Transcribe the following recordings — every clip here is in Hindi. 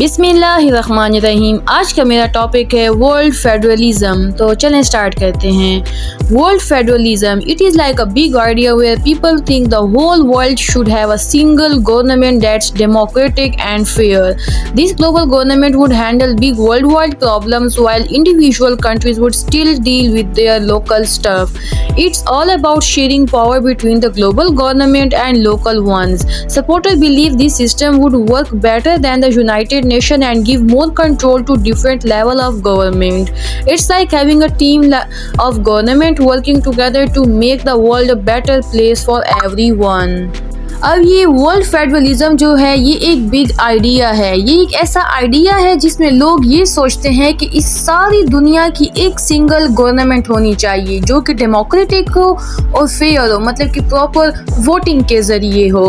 बिस्मिल्लाहिर्रहमानिर्रहीम। आज का मेरा टॉपिक है वर्ल्ड फेडरलिज्म। तो चलें स्टार्ट करते हैं। World federalism, it is like a big idea where people think the whole world should have a single government that's democratic and fair. This global government would handle big worldwide problems while individual countries would still deal with their local stuff. It's all about sharing power between the global government and local ones. Supporters believe this system would work better than the United Nations and give more control to different level of government. It's like having a team of government working together to make the world a better place for everyone. अब ये वर्ल्ड फेडरलिज्म जो है ये एक बिग आइडिया है। ये एक ऐसा आइडिया है जिसमें लोग ये सोचते हैं कि इस सारी दुनिया की एक सिंगल गवर्नमेंट होनी चाहिए जो कि डेमोक्रेटिक हो और फेयर हो, मतलब कि प्रॉपर वोटिंग के ज़रिए हो।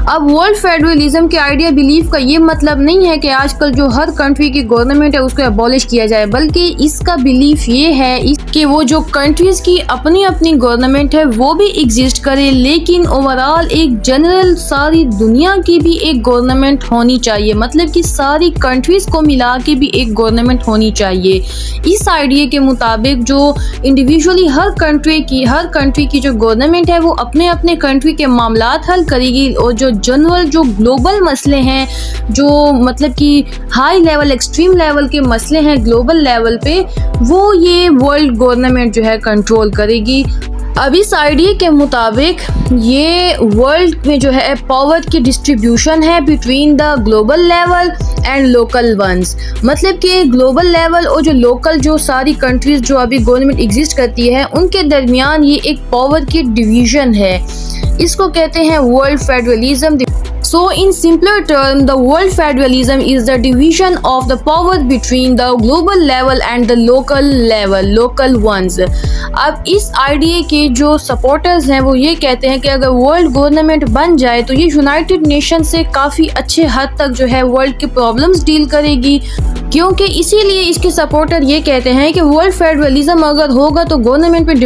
अब वर्ल्ड फेडरलिज्म के आइडिया बिलीफ का ये मतलब नहीं है कि आजकल जो हर कंट्री की गवर्नमेंट है उसको अबॉलिश किया जाए, बल्कि इसका बिलीफ ये है कि वो जो कंट्रीज़ की अपनी अपनी गवर्नमेंट है वो भी एग्जिस्ट करे, लेकिन ओवरऑल एक जनरल सारी दुनिया की भी एक गवर्नमेंट होनी चाहिए, मतलब कि सारी कंट्रीज़ को मिला के भी एक गवर्नमेंट होनी चाहिए। इस आइडिया के मुताबिक जो इंडिविजुअली हर कंट्री की जो गवर्नमेंट है वो अपने अपने कंट्री के मामलात हल करेगी, और जो जनरल जो ग्लोबल मसले हैं, जो मतलब कि हाई लेवल एक्सट्रीम लेवल के मसले हैं ग्लोबल लेवल पे, वो ये वर्ल्ड गवर्नमेंट जो है कंट्रोल करेगी। अब इस आइडिया के मुताबिक ये वर्ल्ड में जो है पावर की डिस्ट्रीब्यूशन है between the global level and local ones, मतलब कि ग्लोबल लेवल और जो लोकल जो सारी कंट्रीज़ जो अभी गवर्नमेंट एग्जिस्ट करती है उनके दरमियान ये एक पावर की डिवीज़न है। इसको कहते हैं world federalism. So in simpler terms, the world federalism is the division of the power between the global level and the local ones. अब इस आइडिया के जो सपोर्टर्स हैं वो ये कहते हैं कि अगर वर्ल्ड गवर्नमेंट बन जाए तो ये यूनाइटेड नेशन से काफ़ी अच्छे हद तक जो है वर्ल्ड के प्रॉब्लम्स डील करेगी, क्योंकि इसीलिए इसके सपोर्टर ये कहते हैं कि वर्ल्ड फेडरलिज्म अगर होगा तो गवर्नमेंट में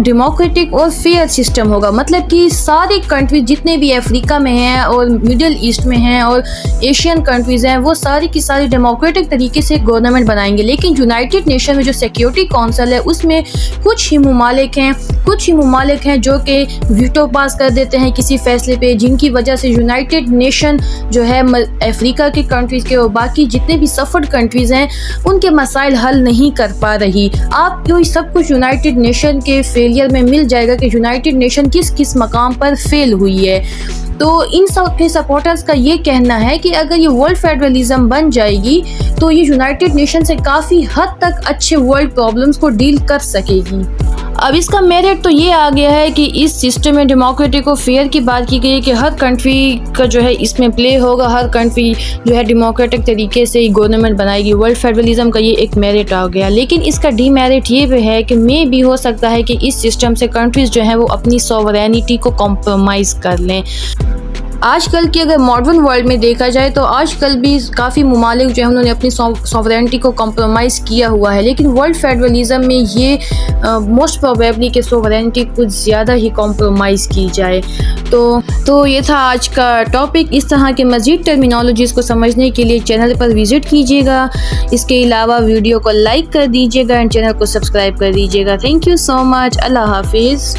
डेमोक्रेटिक और फेयर सिस्टम होगा, मतलब कि सारी कंट्रीज जितने भी अफ्रीका में हैं और मिडिल ईस्ट में हैं और एशियन कंट्रीज़ हैं वो सारी की सारी डेमोक्रेटिक तरीके से गवर्नमेंट बनाएंगे। लेकिन यूनाइटेड नेशन में जो सिक्योरिटी काउंसिल है उसमें कुछ ही ममालिक हैं जो कि वीटो पास कर देते हैं किसी फैसले पे, जिनकी वजह से यूनाइटेड नेशन जो है अफ्रीका के कंट्रीज़ के और बाकी जितने भी सफर्ड कंट्रीज़ हैं उनके मसाइल हल नहीं कर पा रही। आपको सब कुछ यूनाइटेड नेशन के फेलियर में मिल जाएगा कि यूनाइटेड नेशन किस किस मकाम पर फेल हुई है। तो इन सब के सपोर्टर्स का ये कहना है कि अगर ये वर्ल्ड फेडरलिज्म बन जाएगी तो ये यूनाइटेड नेशन से काफ़ी हद तक अच्छे वर्ल्ड प्रॉब्लम्स को डील कर सकेगी। अब इसका मेरिट तो ये आ गया है कि इस सिस्टम में डेमोक्रेटिक और फेयर की बात की गई है कि हर कंट्री का जो है इसमें प्ले होगा, हर कंट्री जो है डेमोक्रेटिक तरीके से ही गवर्नमेंट बनाएगी। वर्ल्ड फेडरलिज्म का ये एक मेरिट आ गया, लेकिन इसका डीमेरिट ये भी है कि मे भी हो सकता है कि इस सिस्टम से कंट्रीज़ जो हैं वो अपनी सॉवरेनिटी को कॉम्प्रोमाइज़ कर लें। आजकल की अगर मॉडर्न वर्ल्ड में देखा जाए तो आजकल भी काफ़ी ममालिक जो है उन्होंने अपनी सॉवरेनिटी को कॉम्प्रोमाइज़ किया हुआ है, लेकिन वर्ल्ड फेडरलिज्म में ये मोस्ट प्रोबेबली कि सॉवरेनिटी कुछ ज़्यादा ही कॉम्प्रोमाइज़ की जाए। तो ये था आज का टॉपिक। इस तरह के मज़ीद टर्मिनोलॉजीज़ को समझने के लिए चैनल पर विज़िट कीजिएगा। इसके अलावा वीडियो को लाइक कर दीजिएगा एंड चैनल को सब्सक्राइब कर दीजिएगा। Thank you so much. अल्लाह हाफिज़।